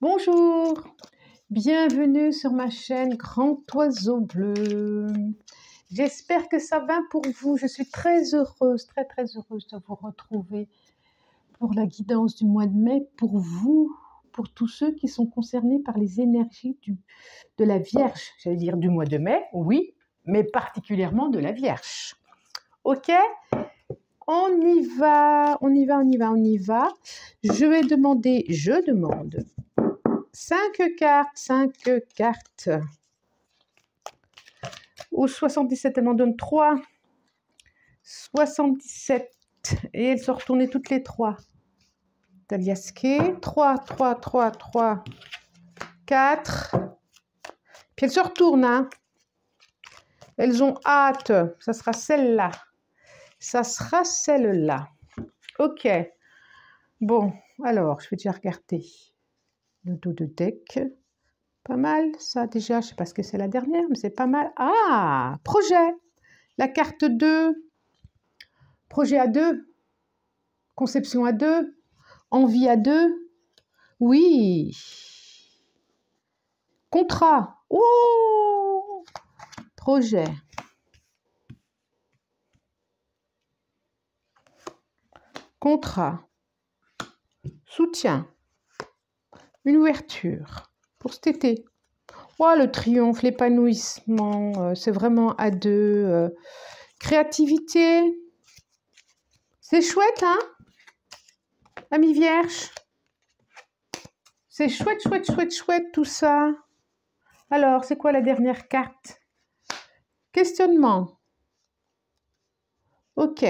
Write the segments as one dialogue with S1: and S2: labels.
S1: Bonjour, bienvenue sur ma chaîne Grand Oiseau Bleu. J'espère que ça va pour vous. Je suis très heureuse, très heureuse de vous retrouver pour la guidance du mois de mai, pour vous, pour tous ceux qui sont concernés par les énergies de la Vierge. J'allais dire du mois de mai, oui, mais particulièrement de la Vierge. Ok ? On y va. Je demande 5 cartes. Au 77, elle m'en donne 3. 77. Et elles sont retournées toutes les 3. Taliasqué. 3, 4. Puis elles se retournent. Hein. Elles ont hâte. Ça sera celle-là. Ok. Bon, alors, je vais déjà regarder le dos de deck. Pas mal, ça déjà. Je ne sais pas ce que c'est la dernière, mais c'est pas mal. Ah, projet. La carte 2. Projet à 2. Conception à 2. Envie à 2. Oui. Contrat. Oh. Projet. Contrat. Soutien. Une ouverture. Pour cet été. Oh, le triomphe, l'épanouissement, c'est vraiment à 2. Créativité. C'est chouette, hein, Ami Vierge. C'est chouette, tout ça. Alors, c'est quoi la dernière carte? Questionnement. Ok.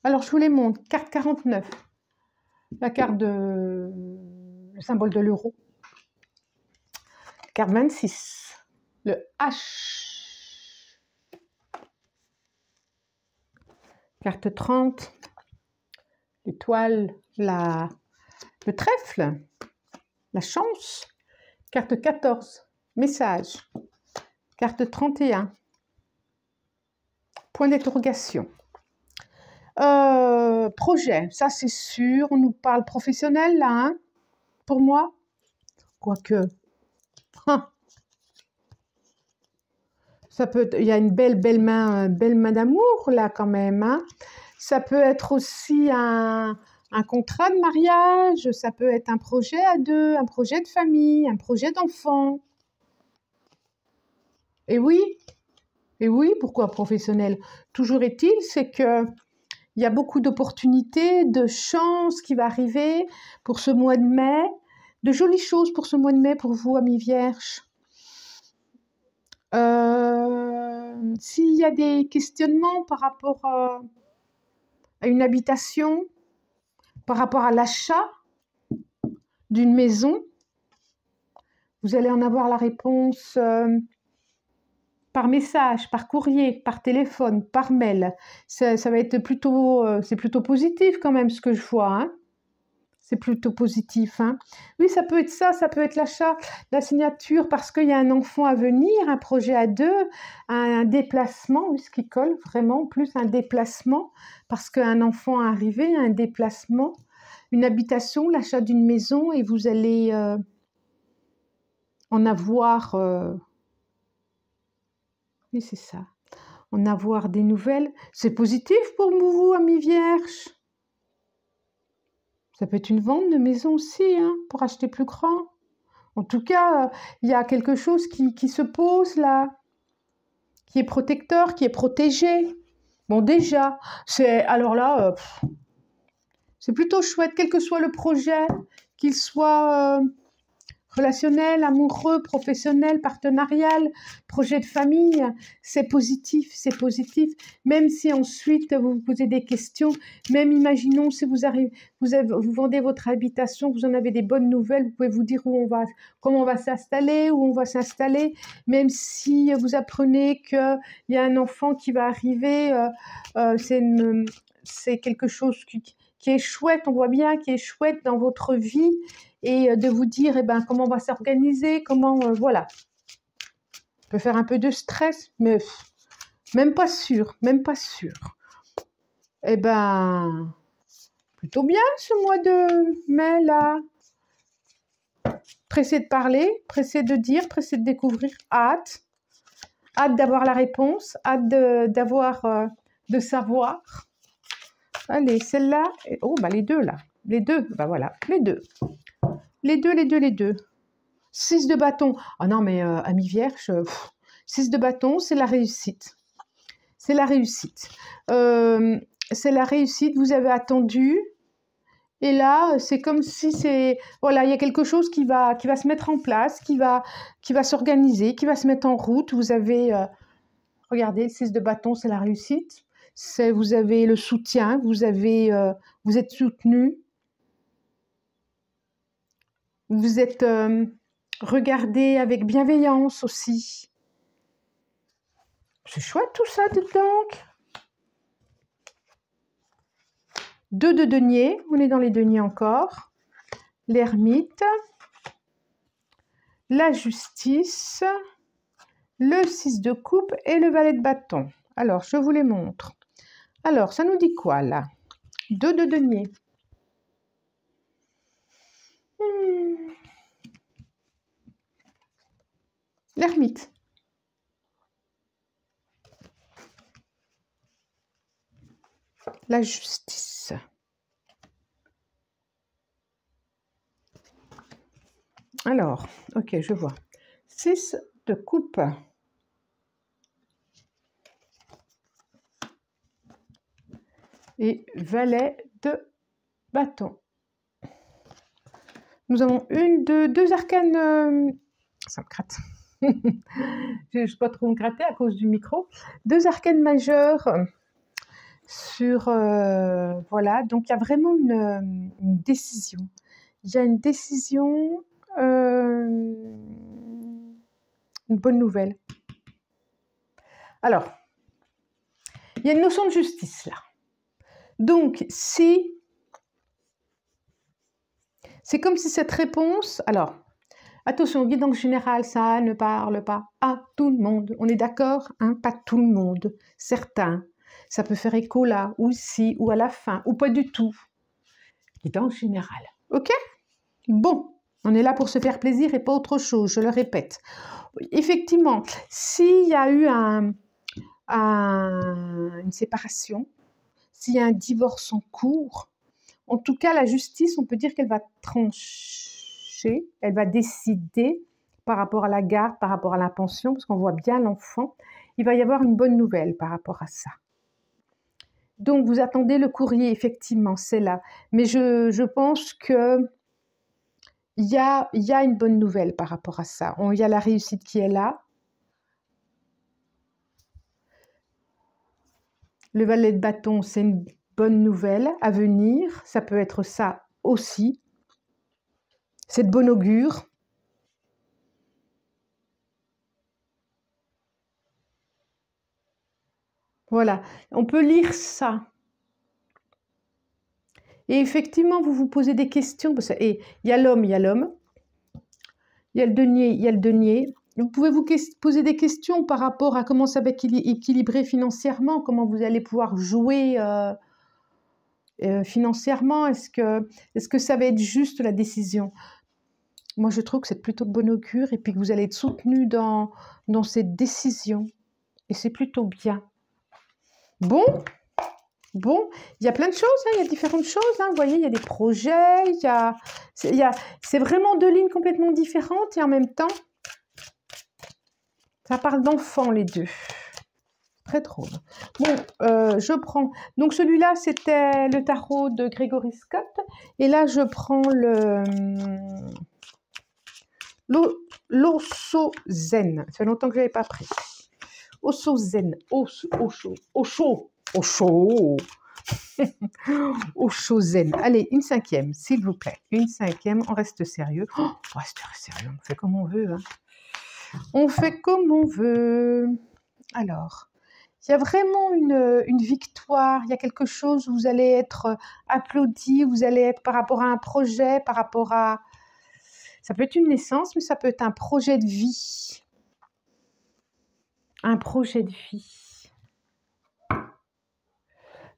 S1: Alors, je vous les montre. Carte 49. La carte le symbole de l'euro. Carte 26. Le H. Carte 30. L'étoile. Le trèfle. La chance. Carte 14. Message. Carte 31. Point d'interrogation. Projet, ça c'est sûr. On nous parle professionnel là, hein, pour moi. Quoique. Hein. Ça peut être, il y a une belle main d'amour là quand même. Hein. Ça peut être aussi un contrat de mariage. Ça peut être un projet à 2, un projet de famille, un projet d'enfant. Et oui, pourquoi professionnel? Toujours est-il, c'est que il y a beaucoup d'opportunités, de chances qui va arriver pour ce mois de mai, de jolies choses pour ce mois de mai pour vous, Amis Vierges. S'il y a des questionnements par rapport à une habitation, par rapport à l'achat d'une maison, vous allez en avoir la réponse par message, par courrier, par téléphone, par mail. Ça va être plutôt, c'est plutôt positif quand même ce que je vois. Hein. C'est plutôt positif. Hein. Oui, ça peut être ça, ça peut être l'achat, la signature parce qu'il y a un enfant à venir, un projet à 2, un déplacement, oui, ce qui colle vraiment, plus un déplacement parce qu'un enfant est arrivé, un déplacement, une habitation, l'achat d'une maison et vous allez en avoir... Oui, c'est ça. En avoir des nouvelles. C'est positif pour vous, Amis Vierges. Ça peut être une vente de maison aussi, hein, pour acheter plus grand. En tout cas, il y a quelque chose qui se pose là, qui est protecteur, qui est protégé. Bon, déjà, alors là, c'est plutôt chouette, quel que soit le projet, qu'il soit... relationnel, amoureux, professionnel, partenarial, projet de famille, c'est positif, Même si ensuite vous vous posez des questions, même imaginons si vous vendez votre habitation, vous en avez des bonnes nouvelles, vous pouvez vous dire comment on va s'installer, où on va s'installer, même si vous apprenez qu'il y a un enfant qui va arriver, c'est quelque chose qui est chouette, on voit bien, qui est chouette dans votre vie, et de vous dire comment on va s'organiser, voilà. On peut faire un peu de stress, mais même pas sûr. Plutôt bien ce mois de mai là. pressé de parler, pressé de dire, pressé de découvrir, hâte d'avoir la réponse, hâte de savoir. Allez, celle-là, oh, bah les deux là, les deux, bah voilà, les deux. 6 de bâton. Ah non, mais ami vierge, 6 de bâton, c'est la réussite. C'est la réussite. C'est la réussite, vous avez attendu. Et là, c'est comme si voilà, il y a quelque chose qui va se mettre en place, qui va s'organiser, qui va se mettre en route. Vous avez, regardez, le 6 de bâton, c'est la réussite. Vous avez le soutien, vous êtes soutenu. Vous êtes regardé avec bienveillance aussi. C'est chouette tout ça, dites donc. 2 de denier, on est dans les deniers encore. L'ermite, la justice, le 6 de coupe et le valet de bâton. Alors, je vous les montre. Alors, ça nous dit quoi là? 2 de denier. L'ermite. La justice. Alors, ok, je vois. 6 de coupe. Et valet de bâton. Nous avons deux arcanes. Ça me gratte. Je ne vais pas trop me gratter à cause du micro. 2 arcanes majeures sur... voilà, donc il y a vraiment une décision. Il y a une décision, une bonne nouvelle. Alors, il y a une notion de justice là. Donc, si... C'est comme si cette réponse... Alors, attention, guidance générale, ça ne parle pas à tout le monde. On est d'accord, hein? Pas tout le monde. Certains. Ça peut faire écho là, ou ici, ou à la fin, ou pas du tout. Guidance générale. OK? Bon, on est là pour se faire plaisir et pas autre chose, je le répète. Effectivement, s'il y a eu une séparation, s'il y a un divorce en cours, en tout cas, la justice, on peut dire qu'elle va trancher, elle va décider par rapport à la garde, par rapport à la pension, parce qu'on voit bien l'enfant. Il va y avoir une bonne nouvelle par rapport à ça. Donc, vous attendez le courrier, effectivement, c'est là. Mais je pense que il y a une bonne nouvelle par rapport à ça. Il y a la réussite qui est là. Le valet de bâton, c'est une bonne nouvelle à venir. Ça peut être ça aussi. C'est de bon augure. Voilà, on peut lire ça. Et effectivement, vous vous posez des questions. Et il y a l'homme, il y a l'homme. Il y a le denier, il y a le denier. Vous pouvez vous poser des questions par rapport à comment ça va équilibrer financièrement, comment vous allez pouvoir jouer financièrement. Est-ce que ça va être juste la décision? Moi, je trouve que c'est plutôt de bon augure et puis que vous allez être soutenu dans cette décision. Et c'est plutôt bien. Bon, il y a plein de choses, hein, il y a différentes choses. Hein, vous voyez, il y a des projets, c'est vraiment 2 lignes complètement différentes et en même temps, ça parle d'enfants les deux. Très drôle. Bon, je prends... Donc celui-là, c'était le tarot de Gregory Scott. Et là, je prends l'Osso Zen. Ça fait longtemps que je n'avais pas pris. Osso Zen. Osho Zen. Allez, une 5e, s'il vous plaît. Une 5e, on reste sérieux. Oh, on reste sérieux, on fait comme on veut. Hein. On fait comme on veut. Alors, il y a vraiment une victoire, il y a quelque chose où vous allez être applaudi, vous allez être par rapport à un projet, par rapport à... Ça peut être une naissance, mais ça peut être un projet de vie. Un projet de vie.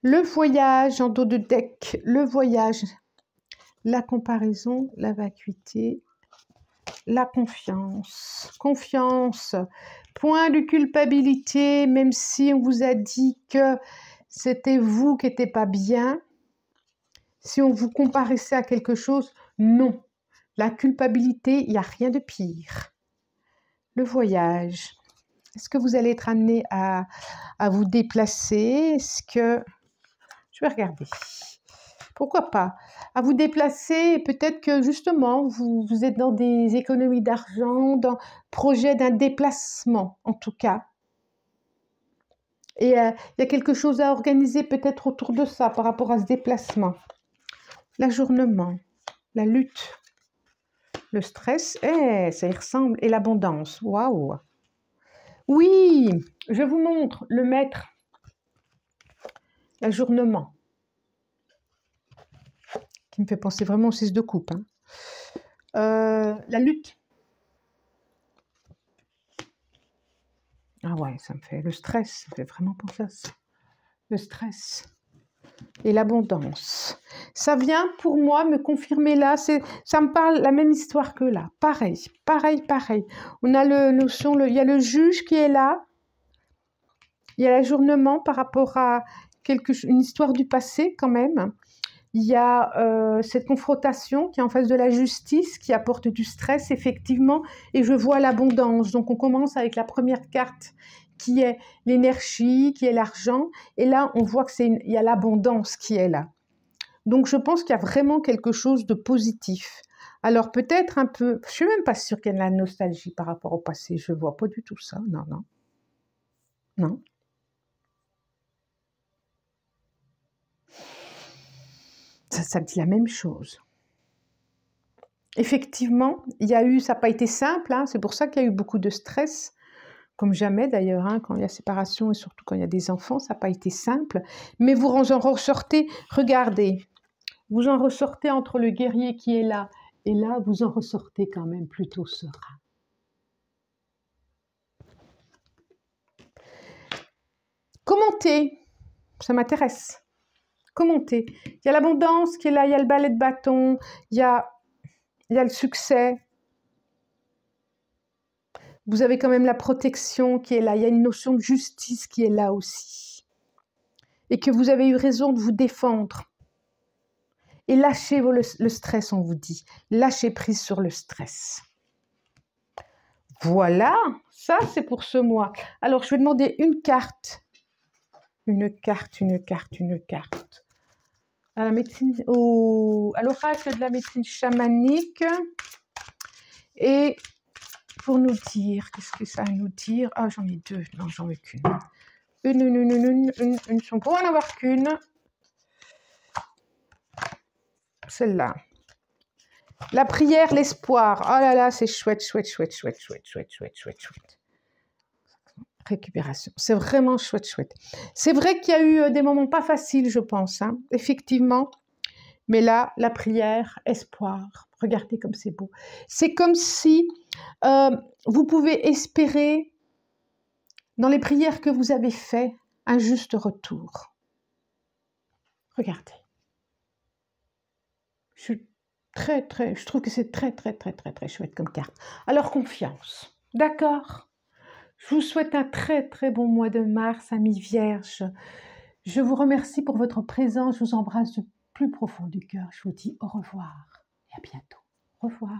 S1: Le voyage en dos de deck, le voyage, la comparaison, la vacuité, la confiance. Confiance. Point de culpabilité, même si on vous a dit que c'était vous qui n'étiez pas bien. Si on vous comparaissait à quelque chose, non. La culpabilité, il n'y a rien de pire. Le voyage. Est-ce que vous allez être amené à vous déplacer? Est-ce que... Je vais regarder. Pourquoi pas? À vous déplacer, peut-être que justement, vous êtes dans des économies d'argent, dans le projet d'un déplacement, en tout cas. Et il y a quelque chose à organiser peut-être autour de ça, par rapport à ce déplacement. L'ajournement, la lutte, le stress, ça y ressemble, et l'abondance. Waouh! Oui, je vous montre le maître. L'ajournement. Qui me fait penser vraiment au 6 de coupe. Hein. La lutte. Ah ouais, ça me fait le stress, ça me fait vraiment penser à ça. Le stress et l'abondance. Ça vient pour moi me confirmer là, ça me parle la même histoire que là. Pareil, pareil, pareil. On a il y a le juge qui est là. Il y a l'ajournement par rapport à une histoire du passé quand même. Il y a cette confrontation qui est en face de la justice, qui apporte du stress, effectivement, et je vois l'abondance. Donc, on commence avec la première carte, qui est l'énergie, qui est l'argent, et là, on voit qu'il y a l'abondance qui est là. Donc, je pense qu'il y a vraiment quelque chose de positif. Alors, peut-être un peu... Je ne suis même pas sûre qu'il y ait de la nostalgie par rapport au passé. Je ne vois pas du tout ça. Non, non. Non. Ça dit la même chose. Effectivement, ça n'a pas été simple, hein, c'est pour ça qu'il y a eu beaucoup de stress, comme jamais d'ailleurs, hein, quand il y a séparation et surtout quand il y a des enfants, ça n'a pas été simple. Mais vous en ressortez, regardez, vous en ressortez entre le guerrier qui est là et là, vous en ressortez quand même plutôt serein. Commentez, ça m'intéresse. Commentez. Il y a l'abondance qui est là, il y a le balai de bâton, il y a le succès. Vous avez quand même la protection qui est là. Il y a une notion de justice qui est là aussi. Et que vous avez eu raison de vous défendre. Et lâchez le stress, on vous dit. Lâchez prise sur le stress. Voilà, ça c'est pour ce mois. Alors, je vais demander une carte. Une carte, une carte, une carte. À la médecine, à l'oracle de la médecine chamanique. Et pour nous dire, qu'est-ce que ça va nous dire? Ah, j'en ai deux, non, j'en ai qu'une. Une, pour en avoir qu'une. Celle-là. La prière, l'espoir. Oh là là, c'est chouette, chouette, chouette, chouette, chouette, chouette, chouette, chouette, chouette. Récupération. C'est vraiment chouette, chouette. C'est vrai qu'il y a eu des moments pas faciles, je pense, hein, effectivement. Mais là, la prière, espoir. Regardez comme c'est beau. C'est comme si vous pouvez espérer, dans les prières que vous avez faites, un juste retour. Regardez. Je trouve que c'est très, très, très, très, très chouette comme carte. Alors, confiance. D'accord? Je vous souhaite un très, très bon mois de mars, amis vierges. Je vous remercie pour votre présence. Je vous embrasse du plus profond du cœur. Je vous dis au revoir et à bientôt. Au revoir.